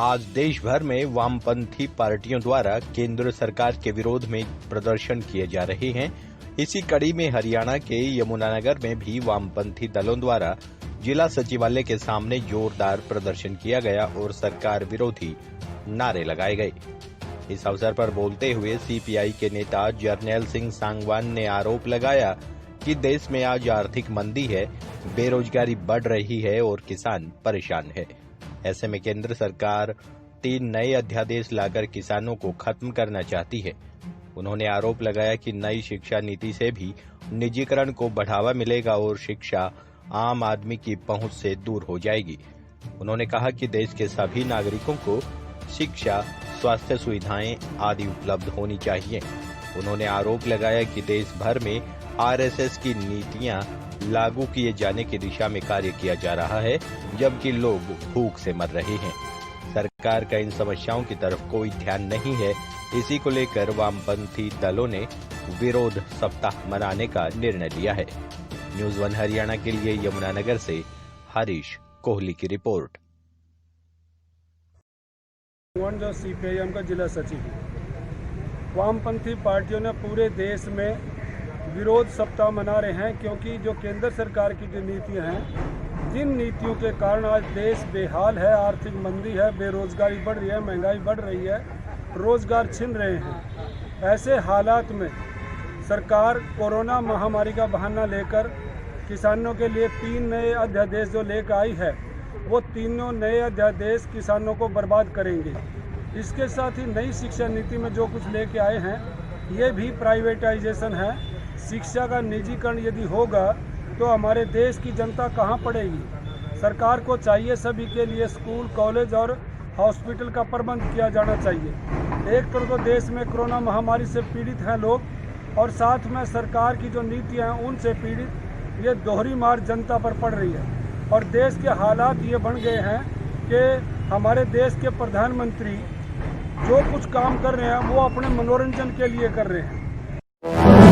आज देश भर में वामपंथी पार्टियों द्वारा केंद्र सरकार के विरोध में प्रदर्शन किए जा रहे हैं। इसी कड़ी में हरियाणा के यमुनानगर में भी वामपंथी दलों द्वारा जिला सचिवालय के सामने जोरदार प्रदर्शन किया गया और सरकार विरोधी नारे लगाए गए। इस अवसर पर बोलते हुए सीपीआई के नेता जर्नैल सिंह सांगवान ने आरोप लगाया कि देश में आज आर्थिक मंदी है, बेरोजगारी बढ़ रही है और किसान परेशान है। ऐसे में केंद्र सरकार 3 नए अध्यादेश लाकर किसानों को खत्म करना चाहती है। उन्होंने आरोप लगाया कि नई शिक्षा नीति से भी निजीकरण को बढ़ावा मिलेगा और शिक्षा आम आदमी की पहुंच से दूर हो जाएगी। उन्होंने कहा कि देश के सभी नागरिकों को शिक्षा, स्वास्थ्य सुविधाएं आदि उपलब्ध होनी चाहिए। उन्होंने आरोप लगाया कि देश भर में आरएसएस की नीतियां लागू किए जाने की दिशा में कार्य किया जा रहा है, जबकि लोग भूख से मर रहे हैं। सरकार का इन समस्याओं की तरफ कोई ध्यान नहीं है। इसी को लेकर वामपंथी दलों ने विरोध सप्ताह मनाने का निर्णय लिया है। न्यूज़ 1 हरियाणा के लिए यमुनानगर से हरीश कोहली की रिपोर्ट। जो सीपीआईएम का जिला सचिव, वामपंथी पार्टियों ने पूरे देश में विरोध सप्ताह मना रहे हैं, क्योंकि जो केंद्र सरकार की जो नीतियां हैं, जिन नीतियों के कारण आज देश बेहाल है, आर्थिक मंदी है, बेरोजगारी बढ़ रही है, महंगाई बढ़ रही है, रोजगार छिन रहे हैं। ऐसे हालात में सरकार कोरोना महामारी का बहाना लेकर किसानों के लिए 3 नए अध्यादेश जो लेकर आई है, वो तीनों नए अध्यादेश किसानों को बर्बाद करेंगे। इसके साथ ही नई शिक्षा नीति में जो कुछ लेके आए हैं, ये भी प्राइवेटाइजेशन है। शिक्षा का निजीकरण यदि होगा तो हमारे देश की जनता कहाँ पढ़ेगी। सरकार को चाहिए सभी के लिए स्कूल, कॉलेज और हॉस्पिटल का प्रबंध किया जाना चाहिए। एक तरफ तो देश में कोरोना महामारी से पीड़ित हैं लोग, और साथ में सरकार की जो नीतियाँ हैं उनसे पीड़ित ये दोहरी मार जनता पर पड़ रही है। और देश के हालात ये बन गए हैं कि हमारे देश के प्रधानमंत्री जो कुछ काम कर रहे हैं वो अपने मनोरंजन के लिए कर रहे हैं।